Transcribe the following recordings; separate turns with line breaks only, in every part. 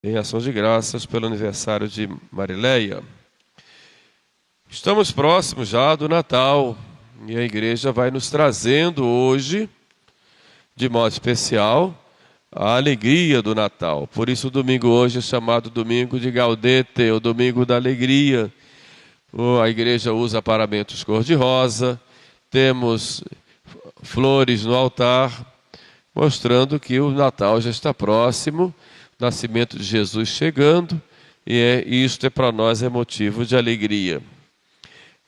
Em ação de graças pelo aniversário de Marileia. Estamos próximos já do Natal e a igreja vai nos trazendo hoje, de modo especial, a alegria do Natal. Por isso o domingo hoje é chamado domingo de Gaudete, o domingo da alegria. A igreja usa paramentos cor-de-rosa, temos flores no altar, mostrando que o Natal já está próximo, o nascimento de Jesus chegando, e isto para nós é motivo de alegria.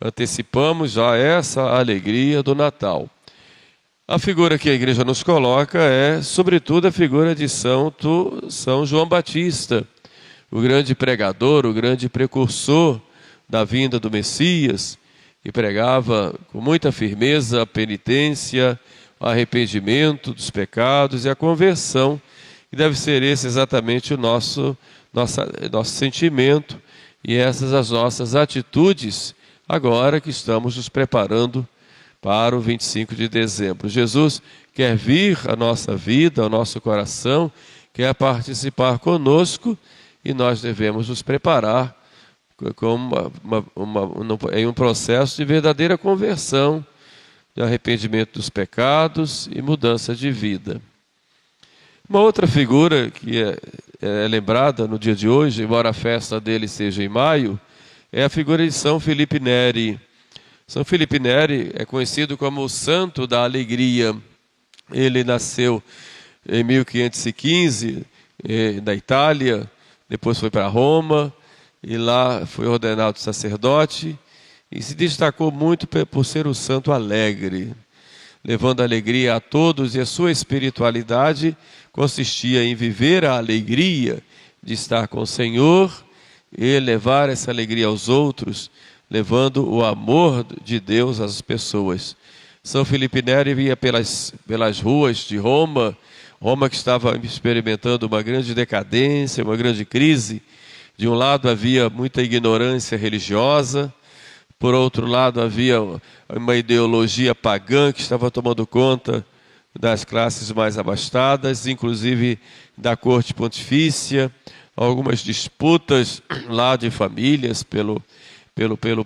Antecipamos já essa alegria do Natal. A figura que a igreja nos coloca é, sobretudo, a figura de São João Batista, o grande pregador, o grande precursor da vinda do Messias, que pregava com muita firmeza a penitência, o arrependimento dos pecados e a conversão, e deve ser esse exatamente o nosso sentimento e essas as nossas atitudes agora que estamos nos preparando para o 25 de dezembro. Jesus quer vir à nossa vida, ao nosso coração, quer participar conosco e nós devemos nos preparar em um processo de verdadeira conversão, de arrependimento dos pecados e mudança de vida. Uma outra figura que é lembrada no dia de hoje, embora a festa dele seja em maio, é a figura de São Felipe Neri. São Felipe Neri é conhecido como o santo da alegria. Ele nasceu em 1515 na Itália, depois foi para Roma e lá foi ordenado sacerdote e se destacou muito por ser um santo alegre, levando alegria a todos, e a sua espiritualidade consistia em viver a alegria de estar com o Senhor e levar essa alegria aos outros, levando o amor de Deus às pessoas. São Felipe Neri via pelas ruas de Roma que estava experimentando uma grande decadência, uma grande crise. De um lado havia muita ignorância religiosa, por outro lado havia uma ideologia pagã que estava tomando conta das classes mais abastadas, inclusive da corte pontifícia, algumas disputas lá de famílias pelo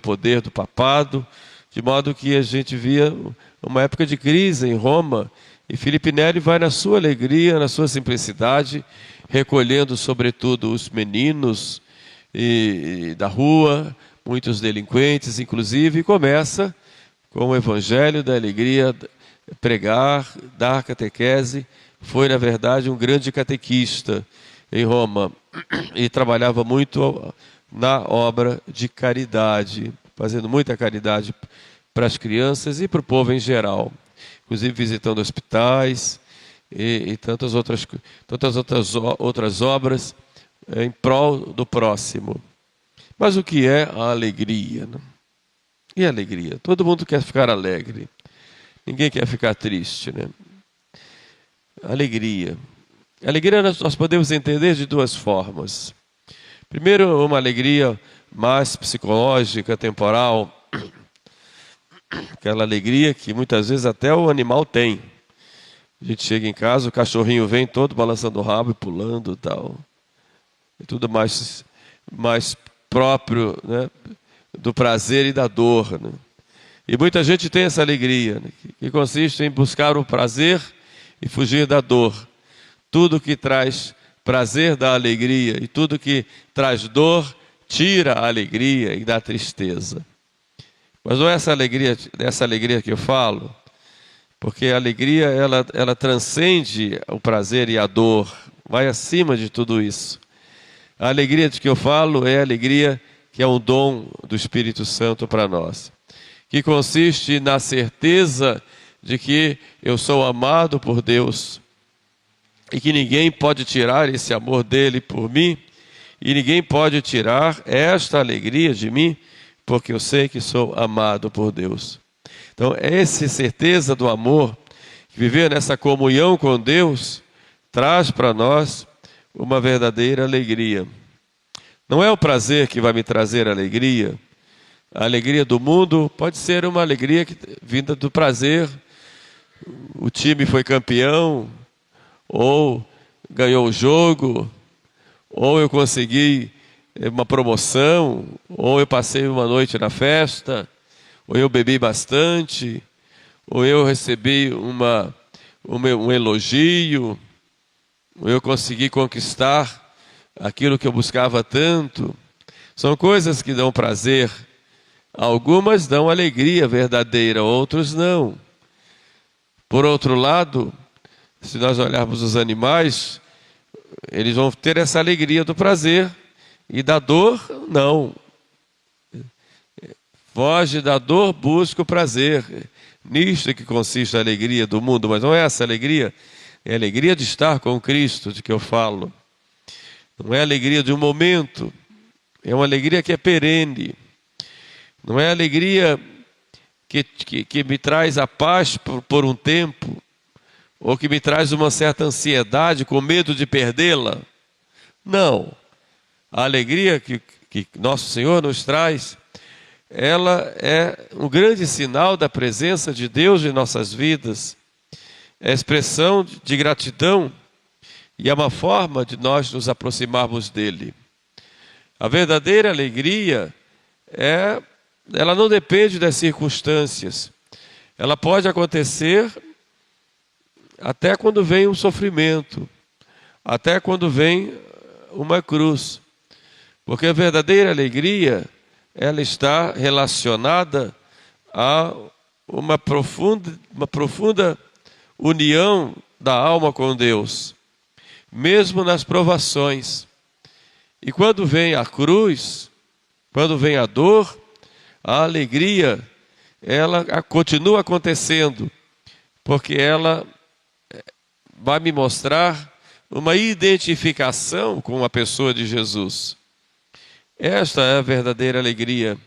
poder do papado, de modo que a gente via uma época de crise em Roma, e Felipe Neri vai na sua alegria, na sua simplicidade, recolhendo sobretudo os meninos da rua, muitos delinquentes inclusive, e começa com o evangelho da alegria, pregar, dar catequese. Foi na verdade um grande catequista em Roma e trabalhava muito na obra de caridade, fazendo muita caridade para as crianças e para o povo em geral, inclusive visitando hospitais e tantas outras obras em prol do próximo. Mas o que é a alegria? Né? E a alegria? Todo mundo quer ficar alegre, ninguém quer ficar triste, né? Alegria. Alegria nós podemos entender de duas formas. Primeiro, uma alegria mais psicológica, temporal, aquela alegria que muitas vezes até o animal tem. A gente chega em casa, o cachorrinho vem todo balançando o rabo e pulando e tal. É tudo mais próprio, né, do prazer e da dor. Né? E muita gente tem essa alegria, né, que consiste em buscar o prazer e fugir da dor. Tudo que traz prazer dá alegria, e tudo que traz dor tira a alegria e dá tristeza. Mas não é dessa alegria que eu falo, porque a alegria ela transcende o prazer e a dor, vai acima de tudo isso. A alegria de que eu falo é a alegria que é um dom do Espírito Santo para nós, que consiste na certeza de que eu sou amado por Deus e que ninguém pode tirar esse amor dele por mim, e ninguém pode tirar esta alegria de mim, porque eu sei que sou amado por Deus. Então, essa certeza do amor, viver nessa comunhão com Deus, traz para nós uma verdadeira alegria. Não é o prazer que vai me trazer alegria. A alegria do mundo pode ser uma alegria vinda do prazer. O time foi campeão, ou ganhou o jogo, ou eu consegui uma promoção, ou eu passei uma noite na festa, ou eu bebi bastante, ou eu recebi um elogio, ou eu consegui conquistar aquilo que eu buscava tanto. São coisas que dão prazer. Algumas dão alegria verdadeira, outros não. Por outro lado, se nós olharmos os animais, eles vão ter essa alegria do prazer, e da dor, não. Foge da dor, busca o prazer. Nisto é que consiste a alegria do mundo, mas não é essa alegria, é a alegria de estar com Cristo, de que eu falo. Não é a alegria de um momento, é uma alegria que é perene. Não é a alegria que me traz a paz por um tempo, ou que me traz uma certa ansiedade com medo de perdê-la. Não. A alegria que nosso Senhor nos traz, ela é um grande sinal da presença de Deus em nossas vidas. É expressão de gratidão e é uma forma de nós nos aproximarmos dele. A verdadeira alegria ela não depende das circunstâncias. Ela pode acontecer até quando vem um sofrimento, até quando vem uma cruz. Porque a verdadeira alegria, ela está relacionada a uma profunda união da alma com Deus, mesmo nas provações. E quando vem a cruz, quando vem a dor, a alegria, ela continua acontecendo, porque ela vai me mostrar uma identificação com a pessoa de Jesus. Esta é a verdadeira alegria.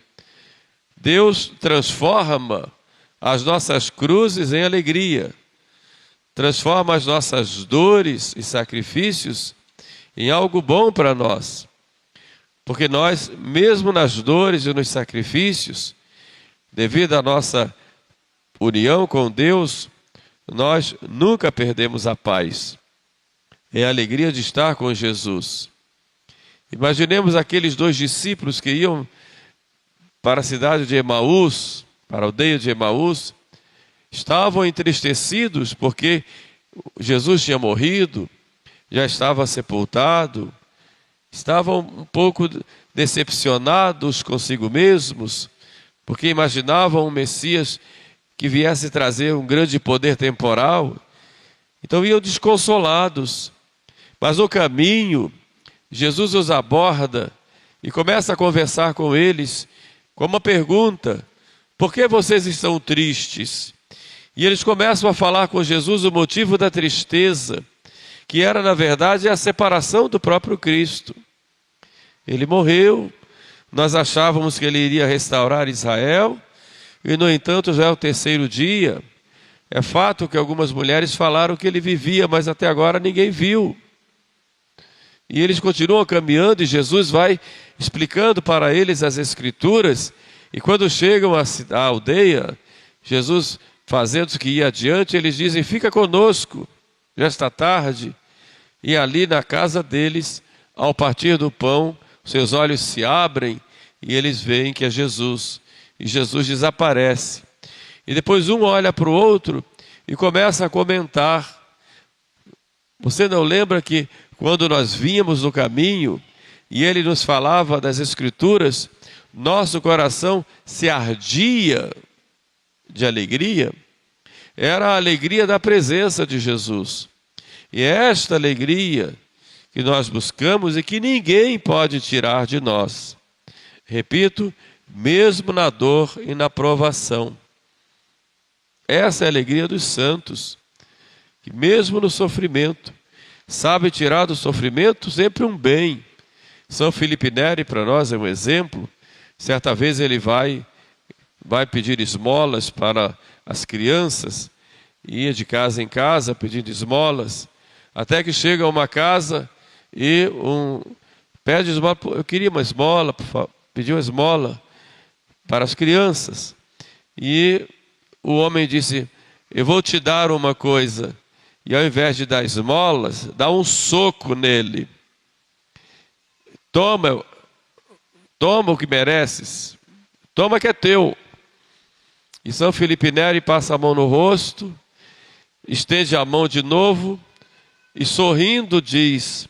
Deus transforma as nossas cruzes em alegria, transforma as nossas dores e sacrifícios em algo bom para nós. Porque nós, mesmo nas dores e nos sacrifícios, devido à nossa união com Deus, nós nunca perdemos a paz. É a alegria de estar com Jesus. Imaginemos aqueles 2 discípulos que iam para a cidade de Emaús, para a aldeia de Emaús, estavam entristecidos porque Jesus tinha morrido, já estava sepultado, estavam um pouco decepcionados consigo mesmos, porque imaginavam um Messias que viesse trazer um grande poder temporal. Então iam desconsolados. Mas no caminho, Jesus os aborda e começa a conversar com eles com uma pergunta: por que vocês estão tristes? E eles começam a falar com Jesus o motivo da tristeza, que era na verdade a separação do próprio Cristo. Ele morreu, nós achávamos que ele iria restaurar Israel, e no entanto já é o 3º dia. É fato que algumas mulheres falaram que ele vivia, mas até agora ninguém viu. E eles continuam caminhando e Jesus vai explicando para eles as Escrituras. E quando chegam à aldeia, Jesus fazendo que ia adiante, eles dizem: fica conosco, já está tarde. E ali na casa deles, ao partir do pão, seus olhos se abrem e eles veem que é Jesus. E Jesus desaparece. E depois um olha para o outro e começa a comentar: você não lembra que quando nós vínhamos no caminho e ele nos falava das Escrituras, nosso coração se ardia de alegria? Era a alegria da presença de Jesus. E é esta alegria que nós buscamos e que ninguém pode tirar de nós. Repito, mesmo na dor e na provação. Essa é a alegria dos santos, que mesmo no sofrimento, sabe tirar do sofrimento sempre um bem. São Filipe Neri para nós é um exemplo. Certa vez ele vai pedir esmolas para as crianças, ia de casa em casa pedindo esmolas, até que chega a uma casa e pede esmola. Eu queria uma esmola, pediu uma esmola para as crianças. E o homem disse: eu vou te dar uma coisa. E ao invés de dar esmolas, dá um soco nele. Toma, toma o que mereces, toma que é teu. E São Felipe Neri passa a mão no rosto, estende a mão de novo e sorrindo diz: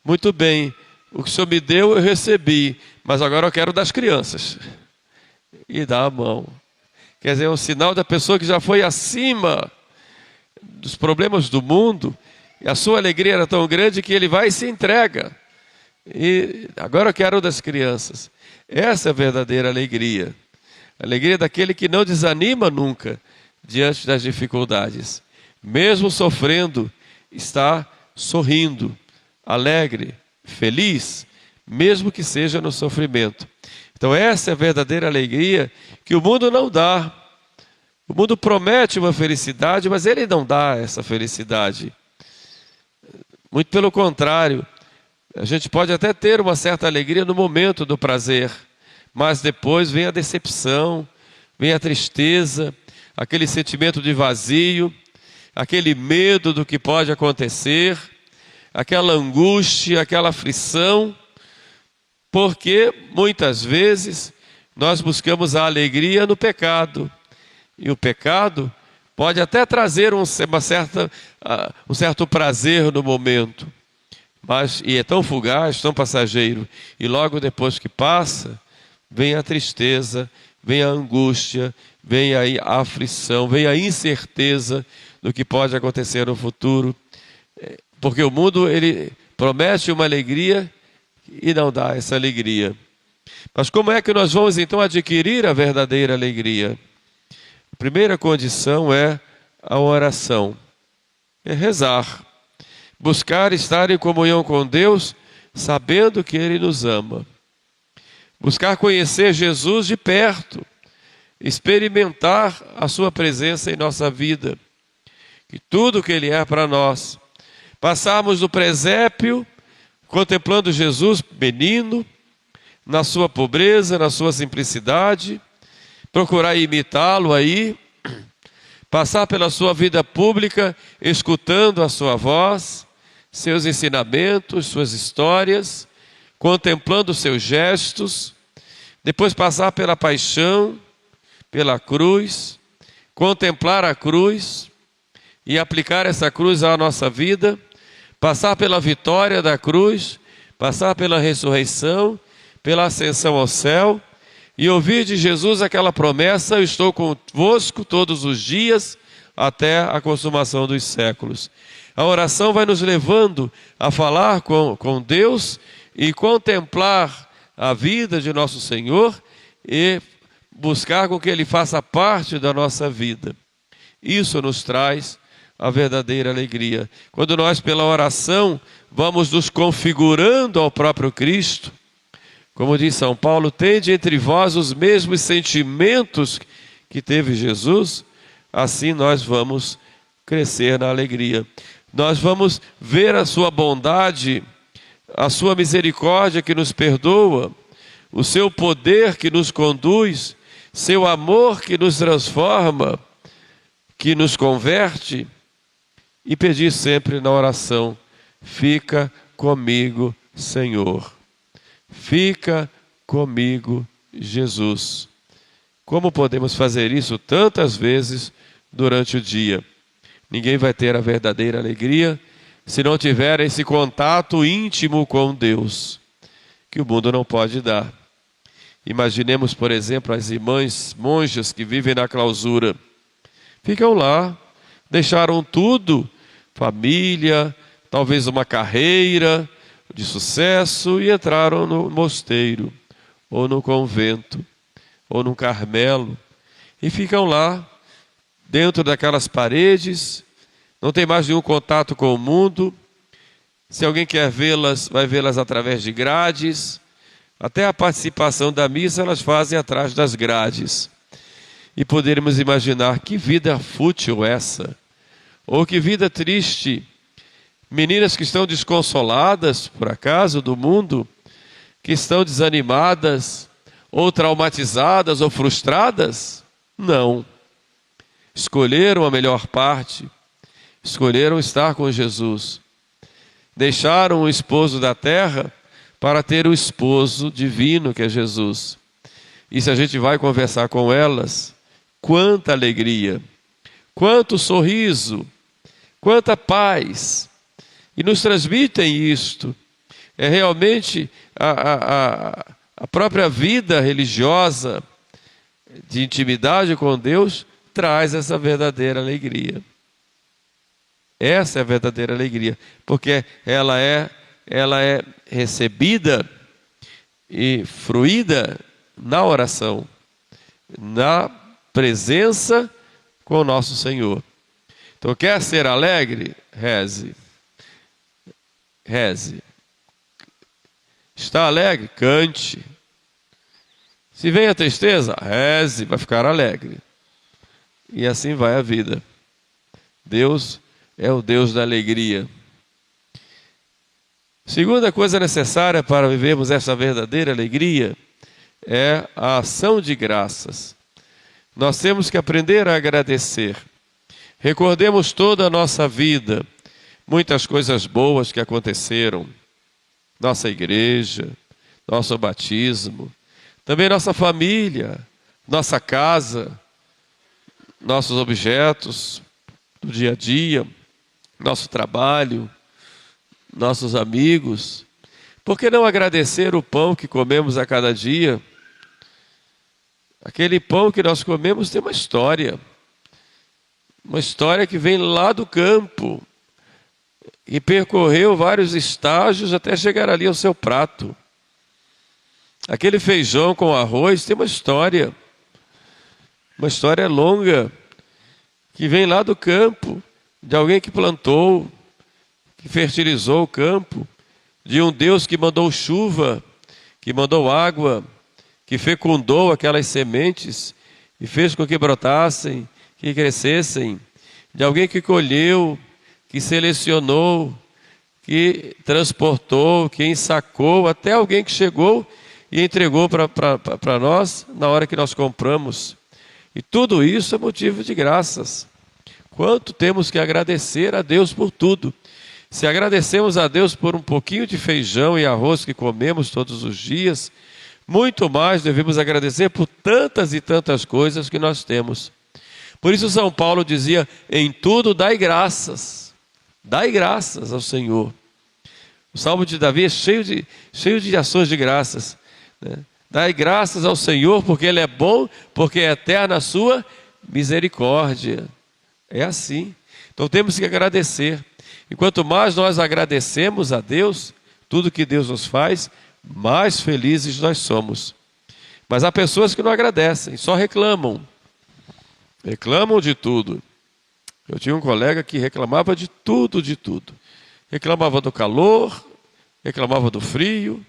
muito bem, o que o Senhor me deu eu recebi, mas agora eu quero das crianças. E dá a mão. Quer dizer, é um sinal da pessoa que já foi acima dos problemas do mundo, e a sua alegria era tão grande que ele vai e se entrega. E agora eu quero das crianças. Essa é a verdadeira alegria. A alegria daquele que não desanima nunca diante das dificuldades. Mesmo sofrendo, está sorrindo, alegre, feliz, mesmo que seja no sofrimento. Então essa é a verdadeira alegria que o mundo não dá. O mundo promete uma felicidade, mas ele não dá essa felicidade. Muito pelo contrário, a gente pode até ter uma certa alegria no momento do prazer, mas depois vem a decepção, vem a tristeza, aquele sentimento de vazio, aquele medo do que pode acontecer, aquela angústia, aquela aflição, porque muitas vezes nós buscamos a alegria no pecado, e o pecado pode até trazer um certo prazer no momento, mas é tão fugaz, tão passageiro, e logo depois que passa, vem a tristeza, vem a angústia, vem a aflição, vem a incerteza do que pode acontecer no futuro, porque o mundo ele promete uma alegria e não dá essa alegria. Mas como é que nós vamos então adquirir a verdadeira alegria? A primeira condição é a oração, é rezar, buscar estar em comunhão com Deus, sabendo que Ele nos ama. Buscar conhecer Jesus de perto, experimentar a sua presença em nossa vida, que tudo que Ele é para nós. Passarmos do presépio, contemplando Jesus menino, na sua pobreza, na sua simplicidade, procurar imitá-lo aí, passar pela sua vida pública, escutando a sua voz, seus ensinamentos, suas histórias, contemplando os seus gestos, depois passar pela paixão, pela cruz, contemplar a cruz e aplicar essa cruz à nossa vida, passar pela vitória da cruz, passar pela ressurreição, pela ascensão ao céu e ouvir de Jesus aquela promessa: eu estou convosco todos os dias até a consumação dos séculos. A oração vai nos levando a falar com Deus e contemplar a vida de nosso Senhor e buscar com que Ele faça parte da nossa vida. Isso nos traz a verdadeira alegria. Quando nós, pela oração, vamos nos configurando ao próprio Cristo, como diz São Paulo, tende entre vós os mesmos sentimentos que teve Jesus, assim nós vamos crescer na alegria. Nós vamos ver a sua bondade, a sua misericórdia que nos perdoa, o seu poder que nos conduz, seu amor que nos transforma, que nos converte, e pedir sempre na oração: fica comigo, Senhor. Fica comigo, Jesus. Como podemos fazer isso tantas vezes durante o dia? Ninguém vai ter a verdadeira alegria se não tiver esse contato íntimo com Deus, que o mundo não pode dar. Imaginemos, por exemplo, as irmãs monjas que vivem na clausura. Ficam lá, deixaram tudo, família, talvez uma carreira de sucesso, e entraram no mosteiro, ou no convento, ou no Carmelo, e ficam lá, dentro daquelas paredes, não tem mais nenhum contato com o mundo. Se alguém quer vê-las, vai vê-las através de grades, até a participação da missa elas fazem atrás das grades. E poderíamos imaginar que vida fútil essa, ou que vida triste. Meninas que estão desconsoladas, por acaso, do mundo, que estão desanimadas, ou traumatizadas, ou frustradas? Não. Escolheram a melhor parte, escolheram estar com Jesus. Deixaram o esposo da terra para ter o esposo divino que é Jesus. E se a gente vai conversar com elas, quanta alegria, quanto sorriso, quanta paz. E nos transmitem isto. É realmente a própria vida religiosa de intimidade com Deus traz essa verdadeira alegria. Essa é a verdadeira alegria, porque ela é recebida e fruída na oração, na presença com o nosso Senhor. Então, quer ser alegre? Reze. Reze. Está alegre? Cante. Se vem a tristeza, reze, vai ficar alegre. E assim vai a vida. Deus é o Deus da alegria. Segunda coisa necessária para vivermos essa verdadeira alegria é a ação de graças. Nós temos que aprender a agradecer. Recordemos toda a nossa vida, muitas coisas boas que aconteceram. Nossa igreja, nosso batismo, também nossa família, nossa casa, nossos objetos do dia a dia, nosso trabalho, nossos amigos. Por que não agradecer o pão que comemos a cada dia? Aquele pão que nós comemos tem uma história que vem lá do campo e percorreu vários estágios até chegar ali ao seu prato. Aquele feijão com arroz tem uma história longa, que vem lá do campo, de alguém que plantou, que fertilizou o campo, de um Deus que mandou chuva, que mandou água, que fecundou aquelas sementes e fez com que brotassem, que crescessem, de alguém que colheu, que selecionou, que transportou, que ensacou, até alguém que chegou e entregou para nós na hora que nós compramos. E tudo isso é motivo de graças. Quanto temos que agradecer a Deus por tudo. Se agradecemos a Deus por um pouquinho de feijão e arroz que comemos todos os dias, muito mais devemos agradecer por tantas e tantas coisas que nós temos. Por isso São Paulo dizia: em tudo dai graças ao Senhor. O Salmo de Davi é cheio de ações de graças, né? Dai graças ao Senhor, porque Ele é bom, porque é eterna a sua misericórdia. É assim. Então temos que agradecer. E quanto mais nós agradecemos a Deus, tudo que Deus nos faz, mais felizes nós somos. Mas há pessoas que não agradecem, só reclamam. Reclamam de tudo. Eu tinha um colega que reclamava de tudo. Reclamava do calor, reclamava do frio,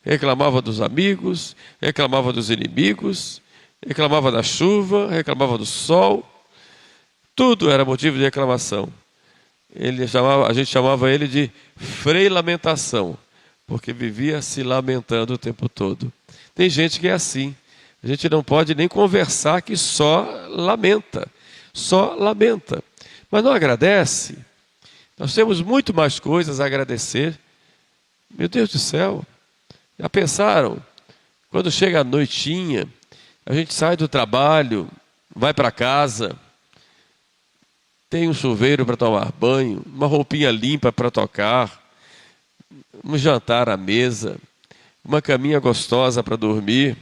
reclamava dos amigos, reclamava dos inimigos, reclamava da chuva, reclamava do sol. Tudo era motivo de reclamação. A gente chamava ele de Frei Lamentação, porque vivia se lamentando o tempo todo. Tem gente que é assim. A gente não pode nem conversar, que só lamenta. Mas não agradece. Nós temos muito mais coisas a agradecer. Meu Deus do céu. Já pensaram? Quando chega a noitinha, a gente sai do trabalho, vai para casa, tem um chuveiro para tomar banho, uma roupinha limpa para tocar, um jantar à mesa, uma caminha gostosa para dormir.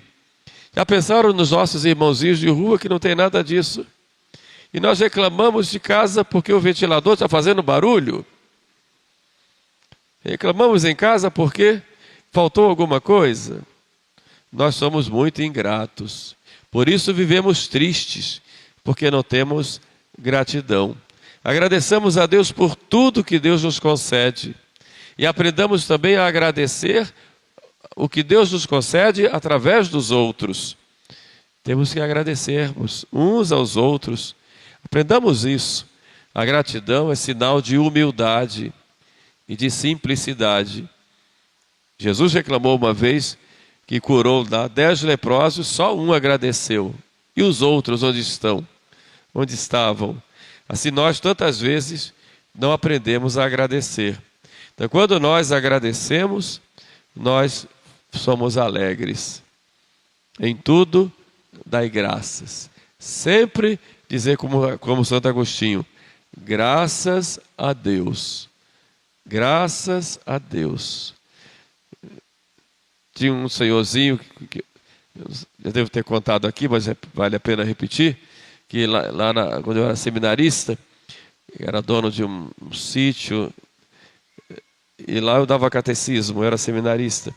Já pensaram nos nossos irmãozinhos de rua que não tem nada disso? E nós reclamamos de casa porque o ventilador está fazendo barulho? Reclamamos em casa porque faltou alguma coisa? Nós somos muito ingratos. Por isso vivemos tristes, porque não temos gratidão. Agradeçamos a Deus por tudo que Deus nos concede. E aprendamos também a agradecer o que Deus nos concede através dos outros. Temos que agradecermos uns aos outros. Aprendamos isso. A gratidão é sinal de humildade e de simplicidade. Jesus reclamou uma vez que curou 10 leprosos, só um agradeceu. E os outros onde estão? Onde estavam? Assim nós tantas vezes não aprendemos a agradecer. Então quando nós agradecemos, nós somos alegres. Em tudo, dai graças. Sempre dizer como Santo Agostinho, graças a Deus. Graças a Deus. Tinha um senhorzinho, que eu devo ter contado aqui, mas vale a pena repetir, que quando eu era seminarista, era dono de um sítio, e lá eu dava catecismo, eu era seminarista.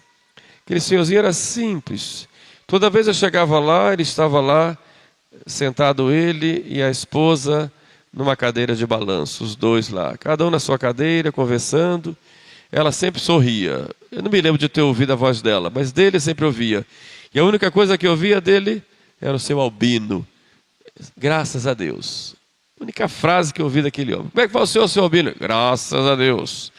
Aquele senhorzinho era simples. Toda vez eu chegava lá, ele estava lá, sentado ele e a esposa numa cadeira de balanço, os dois lá, cada um na sua cadeira, conversando. Ela sempre sorria. Eu não me lembro de ter ouvido a voz dela, mas dele eu sempre ouvia. E a única coisa que eu ouvia dele era o seu albino. Graças a Deus. A única frase que eu ouvi daquele homem. Como é que vai o seu albino? Graças a Deus.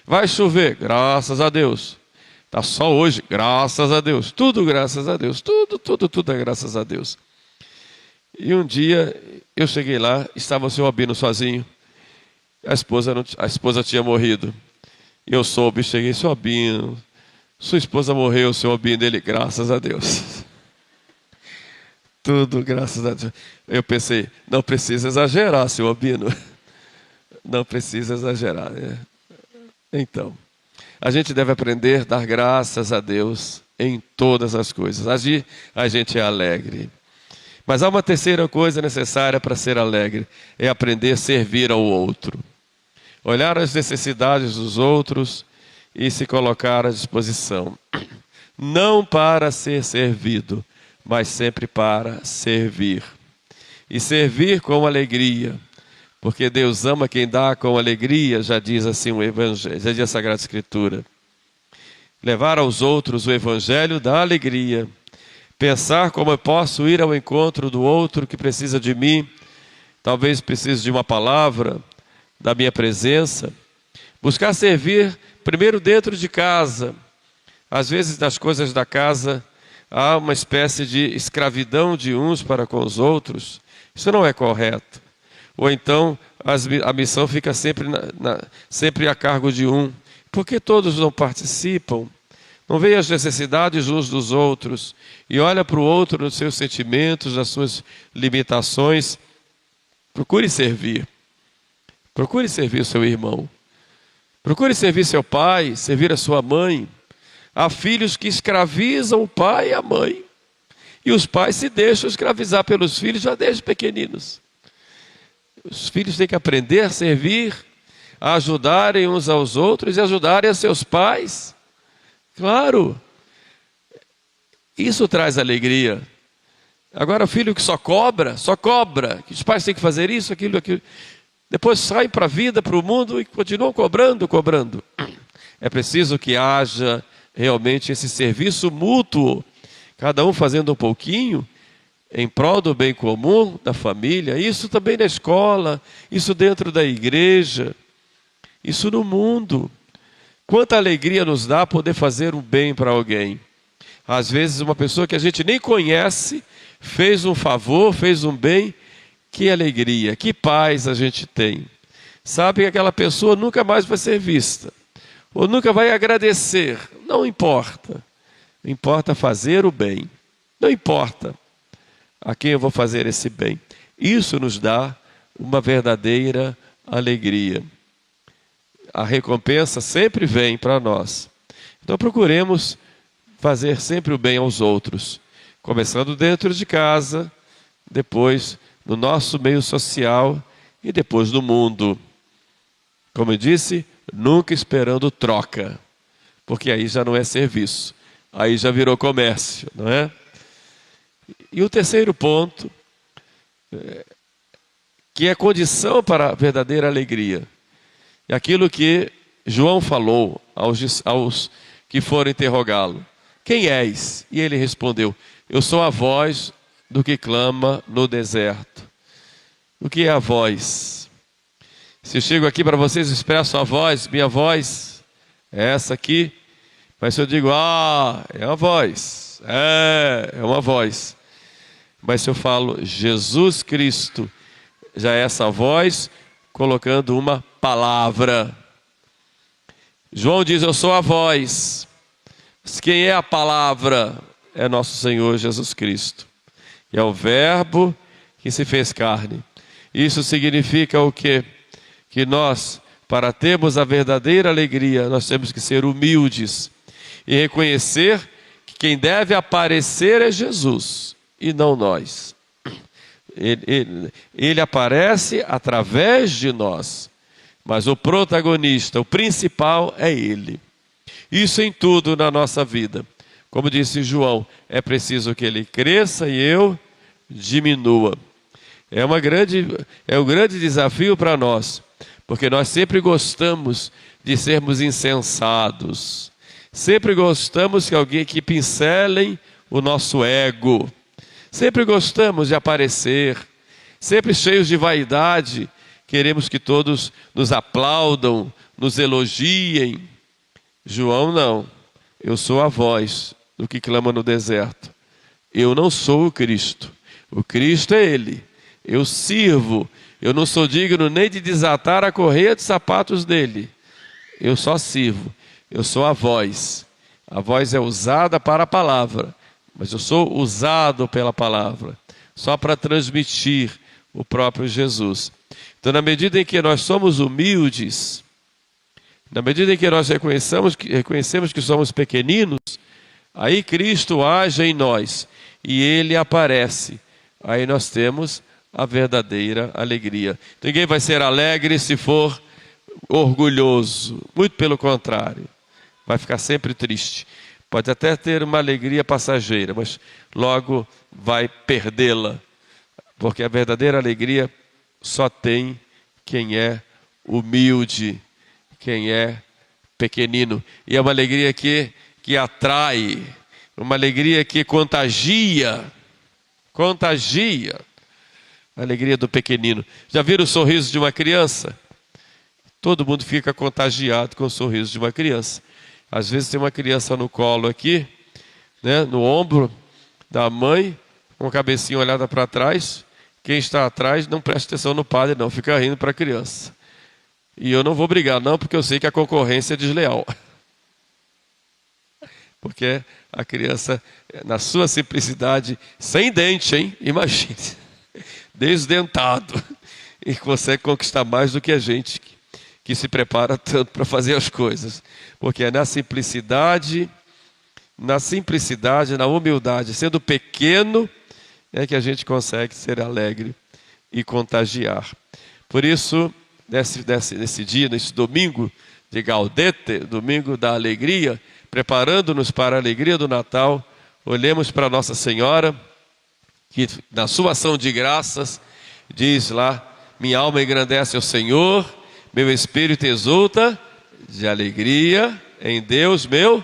Vai chover? Graças a Deus. Está só hoje? Graças a Deus. Tudo graças a Deus. Tudo é graças a Deus. E um dia eu cheguei lá, estava o seu albino sozinho. A esposa tinha morrido. Eu soube, cheguei, seu albino. Sua esposa morreu, seu albino dele, graças a Deus. Tudo graças a Deus. Eu pensei, não precisa exagerar, seu albino. Não precisa exagerar. Então, a gente deve aprender a dar graças a Deus em todas as coisas. Agir, a gente é alegre. Mas há uma terceira coisa necessária para ser alegre, é aprender a servir ao outro. Olhar as necessidades dos outros e se colocar à disposição. Não para ser servido, mas sempre para servir. E servir com alegria, porque Deus ama quem dá com alegria, já diz assim o Evangelho, já diz a Sagrada Escritura. Levar aos outros o Evangelho da alegria. Pensar como eu posso ir ao encontro do outro que precisa de mim, talvez precise de uma palavra, da minha presença. Buscar servir primeiro dentro de casa. Às vezes nas coisas da casa há uma espécie de escravidão de uns para com os outros. Isso não é correto. Ou então a missão fica sempre a cargo de um. Porque todos não participam. Não veem as necessidades uns dos outros e olha para o outro nos seus sentimentos, nas suas limitações. Procure servir. Procure servir seu irmão. Procure servir seu pai, servir a sua mãe. Há filhos que escravizam o pai e a mãe. E os pais se deixam escravizar pelos filhos já desde pequeninos. Os filhos têm que aprender a servir, a ajudarem uns aos outros e ajudarem a seus pais. Claro, isso traz alegria. Agora o filho que só cobra, que os pais têm que fazer isso, aquilo. Depois saem para a vida, para o mundo e continuam cobrando. É preciso que haja realmente esse serviço mútuo, cada um fazendo um pouquinho, em prol do bem comum da família, isso também na escola, isso dentro da igreja, isso no mundo. Quanta alegria nos dá poder fazer um bem para alguém. Às vezes uma pessoa que a gente nem conhece, fez um favor, fez um bem, que alegria, que paz a gente tem. Sabe que aquela pessoa nunca mais vai ser vista, ou nunca vai agradecer, não importa. Importa fazer o bem, não importa a quem eu vou fazer esse bem. Isso nos dá uma verdadeira alegria. A recompensa sempre vem para nós. Então procuremos fazer sempre o bem aos outros, começando dentro de casa, depois no nosso meio social e depois no mundo. Como eu disse, nunca esperando troca, porque aí já não é serviço, aí já virou comércio, não é? E o terceiro ponto, que é condição para a verdadeira alegria, é aquilo que João falou aos que foram interrogá-lo. Quem és? E ele respondeu, eu sou a voz do que clama no deserto. O que é a voz? Se eu chego aqui para vocês, expresso a voz, minha voz é essa aqui, mas se eu digo, é uma voz, é uma voz. Mas se eu falo Jesus Cristo, já é essa voz, colocando uma palavra. João diz, eu sou a voz. Quem é a palavra? É nosso Senhor Jesus Cristo. E é o Verbo que se fez carne. Isso significa o quê? Que nós, para termos a verdadeira alegria, nós temos que ser humildes e reconhecer que quem deve aparecer é Jesus e não nós. Ele aparece através de nós, mas o protagonista, o principal é Ele. Isso em tudo na nossa vida. Como disse João, é preciso que Ele cresça e eu diminua. É um grande desafio para nós, porque nós sempre gostamos de sermos insensados. Sempre gostamos que pincelem o nosso ego. Sempre gostamos de aparecer. Sempre cheios de vaidade. Queremos que todos nos aplaudam, nos elogiem. João não. Eu sou a voz do que clama no deserto. Eu não sou o Cristo. O Cristo é Ele. Eu sirvo. Eu não sou digno nem de desatar a correia de sapatos dele. Eu só sirvo. Eu sou a voz. A voz é usada para a palavra, mas eu sou usado pela palavra, só para transmitir o próprio Jesus. Então, na medida em que nós somos humildes, na medida em que nós reconhecemos que somos pequeninos, aí Cristo age em nós e Ele aparece. Aí nós temos a verdadeira alegria. Ninguém vai ser alegre se for orgulhoso, muito pelo contrário, vai ficar sempre triste. Pode até ter uma alegria passageira, mas logo vai perdê-la, porque a verdadeira alegria só tem quem é humilde, quem é pequenino. E é uma alegria que atrai, uma alegria que contagia. A alegria do pequenino. Já viram o sorriso de uma criança? Todo mundo fica contagiado com o sorriso de uma criança. Às vezes tem uma criança no colo aqui, né, no ombro da mãe, com a cabecinha olhada para trás. Quem está atrás não presta atenção no padre, não, fica rindo para a criança. E eu não vou brigar, não, porque eu sei que a concorrência é desleal. Porque a criança, na sua simplicidade, sem dente, hein? Imagine, desdentado, e consegue conquistar mais do que a gente que se prepara tanto para fazer as coisas. Porque é na simplicidade, na humildade, sendo pequeno, é que a gente consegue ser alegre e contagiar. Por isso, nesse dia, nesse domingo de Gaudete, domingo da alegria, preparando-nos para a alegria do Natal, olhemos para Nossa Senhora, que na sua ação de graças, diz lá: minha alma engrandece ao Senhor, meu espírito exulta de alegria em Deus, meu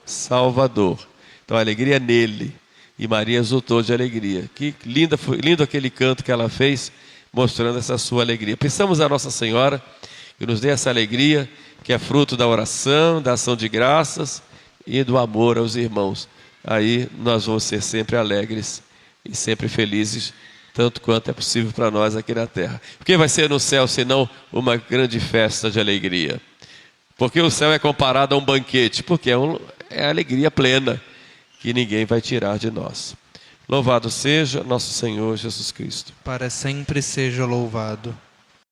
Salvador. Então a alegria é nele. E Maria exultou de alegria. Que lindo aquele canto que ela fez, mostrando essa sua alegria. Pensamos a Nossa Senhora, que nos dê essa alegria, que é fruto da oração, da ação de graças e do amor aos irmãos. Aí nós vamos ser sempre alegres e sempre felizes, tanto quanto é possível para nós aqui na terra. Porque vai ser no céu, senão uma grande festa de alegria? Porque o céu é comparado a um banquete, porque é a alegria plena, que ninguém vai tirar de nós. Louvado seja nosso Senhor Jesus Cristo.
Para sempre seja louvado.